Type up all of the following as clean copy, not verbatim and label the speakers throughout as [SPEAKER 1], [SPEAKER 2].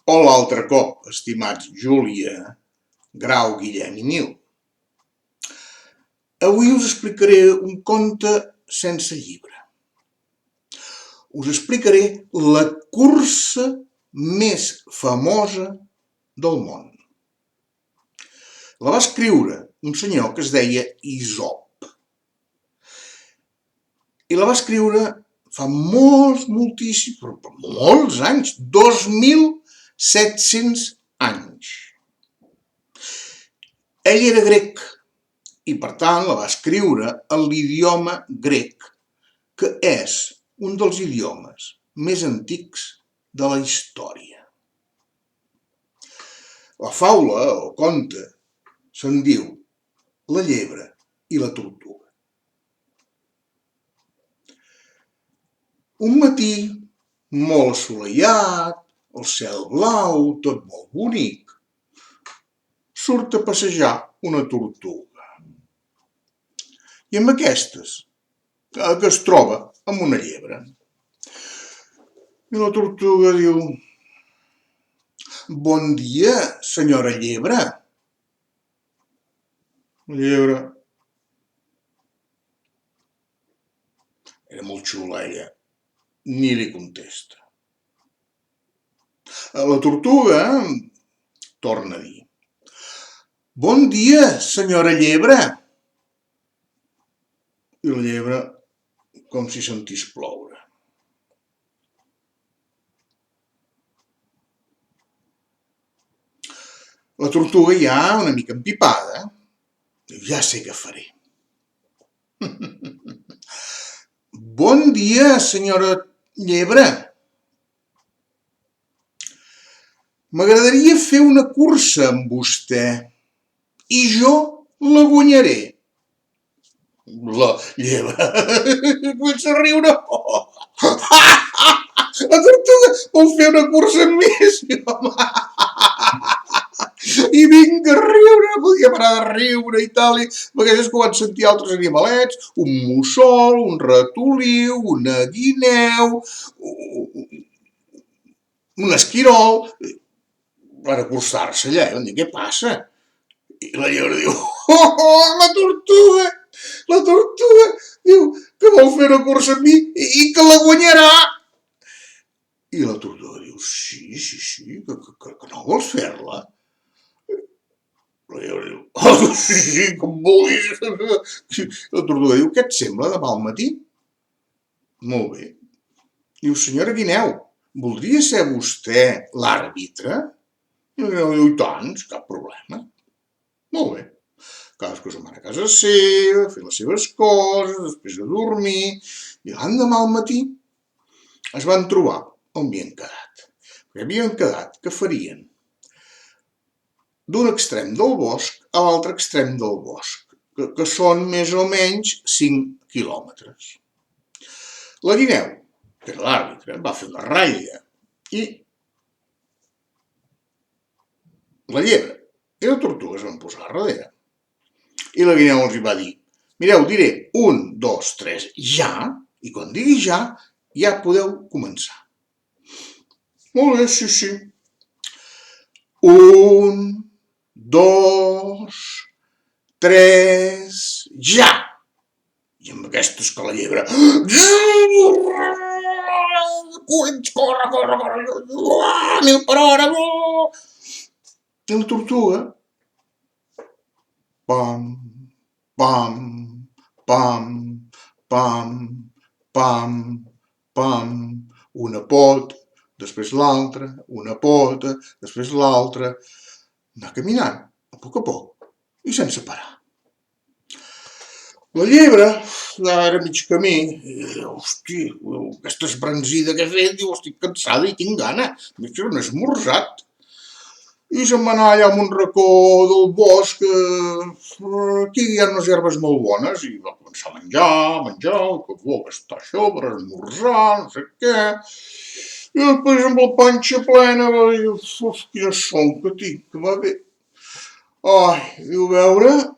[SPEAKER 1] O l'altre cop, estimats Júlia, Grau, Guillem i Nil. Avui us explicaré un conte sense llibre. Us explicaré la cursa més famosa del món. La va escriure un senyor que es deia Isop. I la va escriure fa molts anys, 2.700 anys. Ell era grec i, per tant, la va escriure en l'idioma grec, que és un dels idiomes més antics de la història. La faula, o conte, se'n diu La llebre i la tortuga. Un matí molt assolellat, el cel blau, tot molt bonic, surt a passejar una tortuga. I amb aquestes, que es troba amb una llebre. I la tortuga diu: «Bon dia, senyora llebre». La llebre era molt xula, ella. Ni li contesta. La tortuga torna a dir: «Bon dia, senyora llebre». I la llebre, com si sentís ploure. La tortuga, ja una mica empipada, diu: «Ja sé què faré». «Bon dia, senyora llebre. M'agradaria fer una cursa amb vostè i jo la guanyaré». La llebre comença a riure. La tortuga vol fer una cursa amb mi, sí, home. I vinga a riure, no podia parar de riure i tal, i a vegades que ho van sentir altres animalets, un mussol, un ratolí, una guineu, un esquirol, van acostar-se allà i van dir: «Què passa?» I la llebre diu: «Oh, la tortuga diu que vol fer una cursa amb mi i que la guanyarà». I la tortuga diu: «Sí, que no vols fer-la?» La llebre diu: «Oh, sí, com vulguis». La tortuga diu: «Què et sembla demà al matí?» «Molt bé». Diu: «Senyora guineu, voldria ser vostè l'àrbitre?» I la guineu diu: «I tant, cap problema». «Molt bé». Cadascú se'n va a casa seva, a fer les seves coses, després de dormir, i l'endemà al matí es van trobar on havien quedat. Perquè havien quedat que farien d'un extrem del bosc a l'altre extrem del bosc, que són més o menys 5 quilòmetres. La guineu, que era l'àrbitre, va fer una ratlla i la llebre i la tortuga es van posar a darrere. I la guineu els va dir: «Mireu, diré 1, 2, 3, ja, i quan digui ja, ja podeu començar». «Molt bé, sí. 1, 2, 3, ja!» I amb aquestes que la llebre... Corre, mil per hora! I la tortuga... Pam, pam, pam, pam, pam, pam, una pota, després l'altra, una pota, després l'altra, anar caminant a poc i sense parar. La llebre era mig camí i diu: «Hosti, aquesta esbranzida que he fet, diu, estic cansada i tinc gana, m'he fet un esmorzat». I se'n va anar allà a un racó del bosc, aquí hi ha unes herbes molt bones, i va començar a menjar, que bo que està això per esmorzar, no sé què. I després amb la panxa plena va dir: «Uf, quina son que tinc, que va bé». Ai, diu, veure...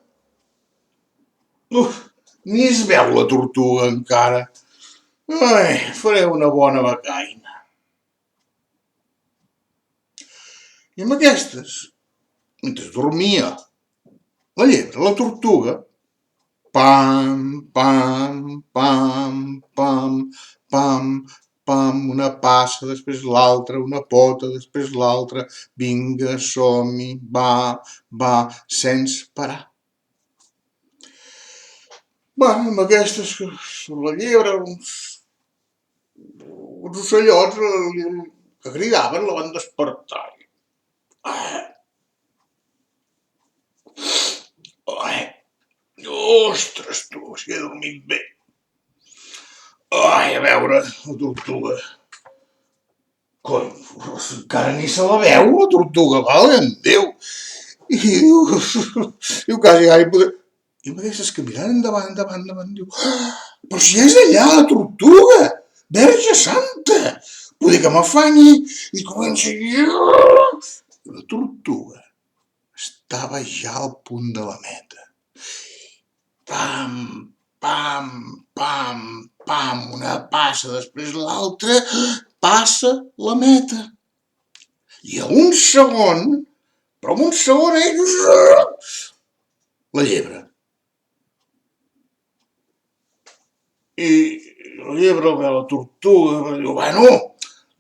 [SPEAKER 1] Ni es veu la tortuga encara. Ai, faré una bona becaina. I amb aquestes, mentre dormia, la llebre, la tortuga, pam, pam, pam, pam, pam, pam, una passa, després l'altra, una pota, després l'altra, vinga, som-hi, va, sense parar. Bueno, amb aquestes, la llebre, uns ocellots que cridaven la van despertar. Ostres, tu, si he dormit bé. Ai, a veure, la tortuga. Coi, encara ni se la veu, la tortuga, vale, en Déu. I diu quasi, ai, poder... I amb aquestes que mirant endavant, diu, però si és allà la tortuga, Verge Santa, poder que m'afanyi, i comença a... La tortuga estava ja al punt de la meta. Pam, pam, pam, pam, una passa, després l'altra, passa la meta. I a un segon, però en un segon, la llebre. I la llebre ve la tortuga, diu, bueno,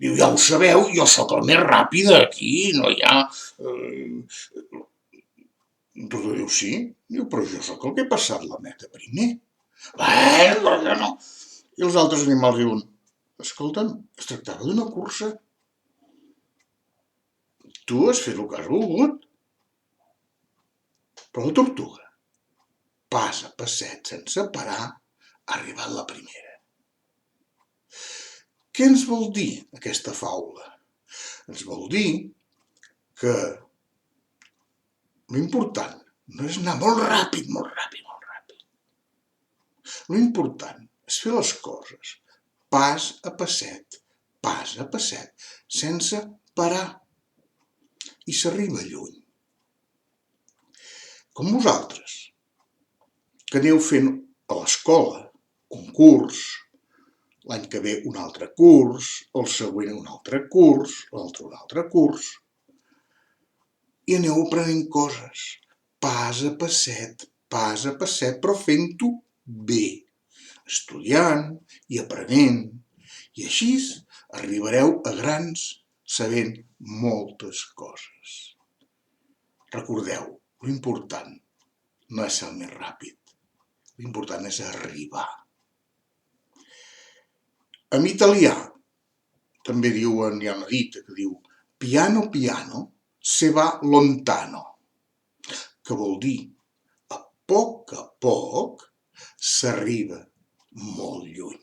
[SPEAKER 1] diu, ja ho sabeu, jo sóc el més ràpid aquí, no hi ha... La tortuga diu, sí, diu, però jo sóc el que he passat la meta primer. Bueno, jo no. I els altres animals diuen, escolta'm, es tractava d'una cursa. Tu has fet el que has volgut. Però la tortuga, pas a passet, sense parar, ha arribat la primera. Què ens vol dir aquesta faula? Ens vol dir que l'important no és anar molt ràpid. L'important és fer les coses pas a passet, sense parar. I s'arriba lluny. Com vosaltres, que aneu fent a l'escola un curs, l'any que ve un altre curs, el següent un altre curs, l'altre un altre curs, i aneu aprenent coses, pas a passet, però fent-ho bé, estudiant i aprenent, i així arribareu a grans sabent moltes coses. Recordeu, l'important no és ser el més ràpid, l'important és arribar. En italià també diuen, hi ha una dita que diu piano piano se va lontano, que vol dir a poc s'arriba molt lluny.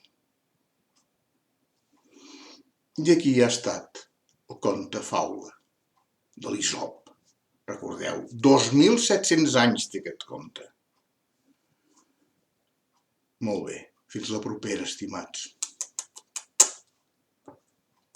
[SPEAKER 1] I aquí ha estat el conte faula de l'Isop. Recordeu, 2.700 anys té aquest conte. Molt bé, fins la propera, estimats.